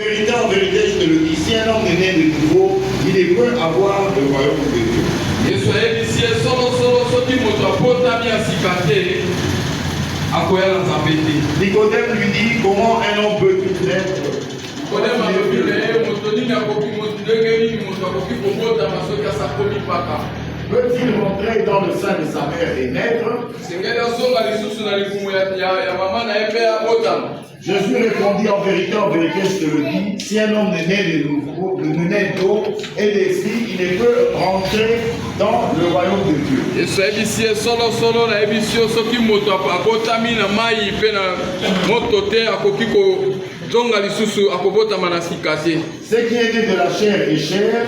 Vérité, en vérité, je te le dis, si un homme est né de nouveau, il ne peut avoir le royaume de Dieu. Nicodème lui dit comment un homme peut naître. Peut-il rentrer dans le sein de sa mère et naître? Jésus répondit en vérité, je te le dis, si un homme est né de nouveau, né d'eau et d'esprit, il ne peut rentrer dans le royaume de Dieu. Ce qui est né de la chair est chair.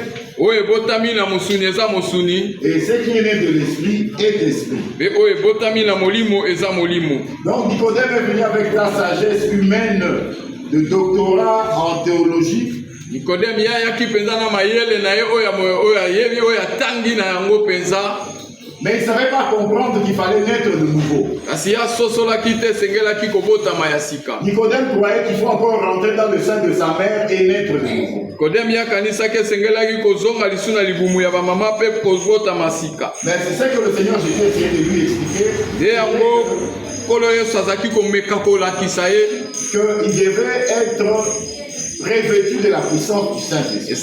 Et ce qui est né de l'esprit est esprit. Donc Nicodème est venu avec la sagesse humaine de doctorat en théologie. Mais il ne savait pas comprendre qu'il fallait naître de nouveau. Nicodème croyait qu'il faut encore rentrer dans le sein de sa mère et naître de nouveau. Mais c'est ce que le Seigneur Jésus essayait de lui expliquer. Qu'il devait être revêtu de la puissance du Saint-Esprit.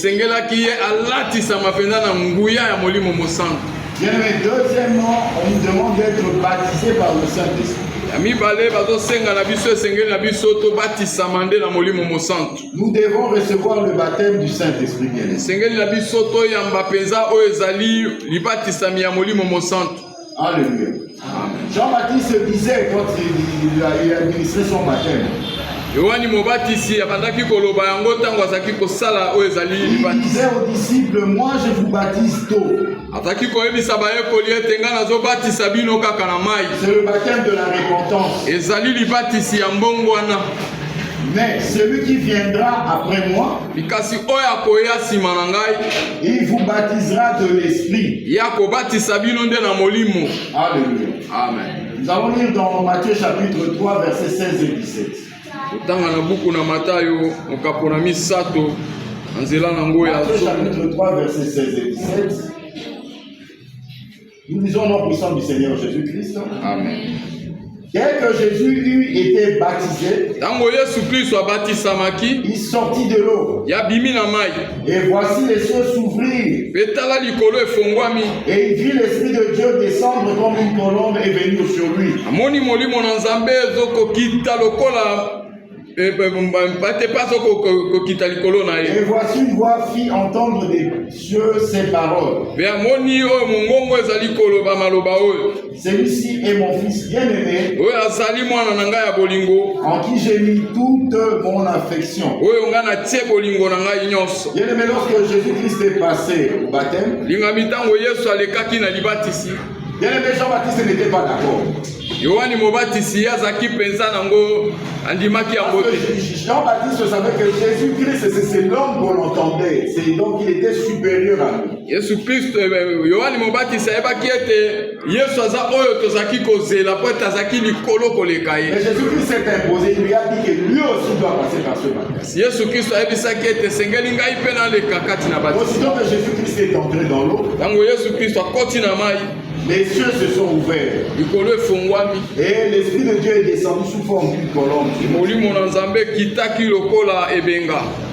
Bien-aimé, deuxièmement, on nous demande d'être baptisé par le Saint-Esprit. Nous devons recevoir le baptême du Saint-Esprit, bien-aimé. Alléluia. Jean-Baptiste disait quand il administrait son baptême. Il disait aux disciples, moi je vous baptise d'eau. C'est le baptême de la repentance. Mais celui qui viendra après moi, il vous baptisera de l'Esprit. Alléluia. Amen. Nous allons lire dans Matthieu chapitre 3, versets 16 et 17. Matthieu chapitre 3, versets 16 et 17. Nous lisons au nom puissant du Seigneur Jésus-Christ. Amen. Dès que Jésus eut été baptisé, il sortit de l'eau. Et voici les cieux s'ouvrir. Et il vit l'Esprit de Dieu descendre comme une colombe et venir sur lui. Et voici une voix fit entendre des cieux ces paroles. Celui-ci est mon fils bien-aimé, en qui j'ai mis toute mon affection. Bien-aimé, lorsque Jésus-Christ est passé au baptême, bien-aimé, Jean-Baptiste n'était pas d'accord. Jean-Baptiste savait que Jésus-Christ, c'est l'homme qu'on entendait. Donc il était supérieur à nous. Et Jésus-Christ s'est imposé, il lui a dit que lui aussi doit passer par ce baptême. Aussitôt que Jésus-Christ est entré dans l'eau, les cieux se sont ouverts. Et l'Esprit de Dieu est descendu sous forme d'une colombe.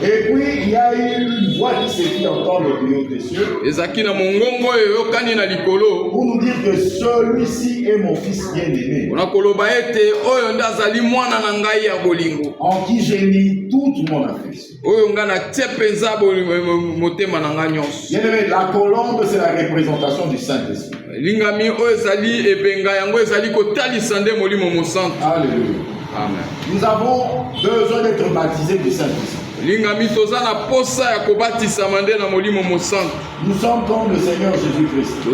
Et puis il y a eu une voix qui s'est fait entendre du haut des cieux pour nous dire que celui-ci est mon fils bien-aimé, en qui j'ai mis toute mon affection. Bien-aimé, la colombe, c'est la représentation du Saint-Esprit. Alléluia. Amen. Nous avons besoin d'être baptisés du Saint-Esprit. Nous sommes comme le Seigneur Jésus-Christ.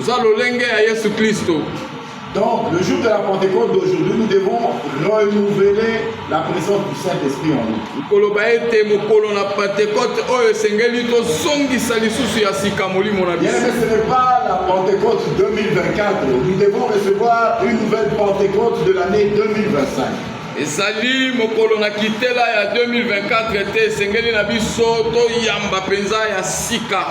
Donc, le jour de la Pentecôte d'aujourd'hui, nous devons renouveler la présence du Saint-Esprit en nous. Bien, mais ce n'est pas la Pentecôte 2024. Nous devons recevoir une nouvelle Pentecôte de l'année 2025. ezali mokolo na kitela ya 2024 te sengeli na biso to yamba penza ya sika.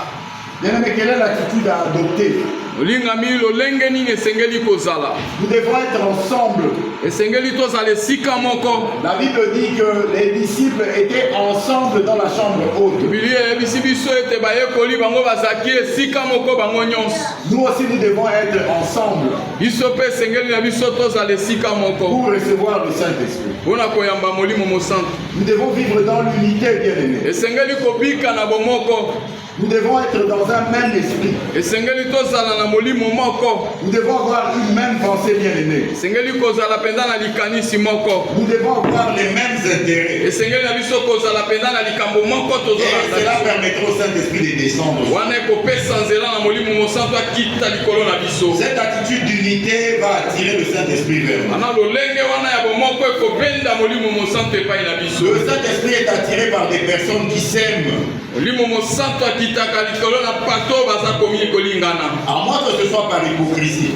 Bien-aimé, quelle est l'attitude à adopter? Olingami lolenge nini esengeli kozala. Nous devons être ensemble. Esengeli tozala esika moko. La Bible dit que les disciples étaient ensemble dans la chambre haute. Biblia ebisi biso ete bayekoli bango bazaki esika moko bango nyonso. Nous aussi nous devons être ensemble Biso pe esengeli na biso tozala esika moko. pour recevoir le Saint-Esprit. Mpona koyamba molimo mosantu. Nous devons vivre dans l'unité, bien-aimé. Esengeli kobika na bomoko. Nous devons être dans un même esprit. Esengeli tozala na molimo moko. Nous devons avoir une même pensée, bien-aimé. Esengeli kozala penza na likanisi moko. Nous devons avoir les mêmes intérêts. Esengeli na biso kozala penza na likambo moko Et tozala. cela permettra au Saint-Esprit de descendre. Wana ekopesa nzela na molimo mosantu akita likolo na biso. Cette attitude d'unité va attirer le Saint-Esprit vers nous. Ana lolenge wana ya bomoko ekobenda molimo mosantu epai na biso. Le Saint-Esprit est attiré par des personnes qui s'aiment. Molimo mosantu akitaka likolo na pato baza komi kolingana. À moins que ce soit par hypocrisie.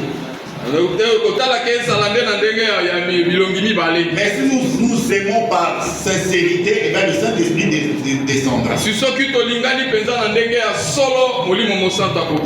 Kotalaka ezala nde na ndenge ya bilongi mibale. Mais si nous aimons par sincérité, et bien le Saint-Esprit descendra. Si soki tolingani penza na ndenge ya solo molimo mosantu akobenda.